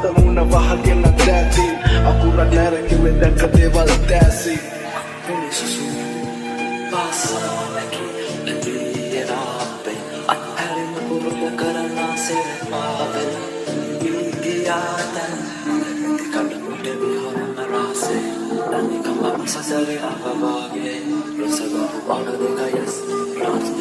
අද මුණ වහගෙන දැති අකුර නැරකිවේ දැක දේවල් දැසි පිනිසුසු පාසාලකි නැතිරාපේ අත්හැරිම පුරුදු කරනා සෙරපාවෙල ගියාතන් කඩමුට විහරණ රාසේ දනිකම සසරේ අහවාගේ රසගහු අඩ දෙකයස් රාත්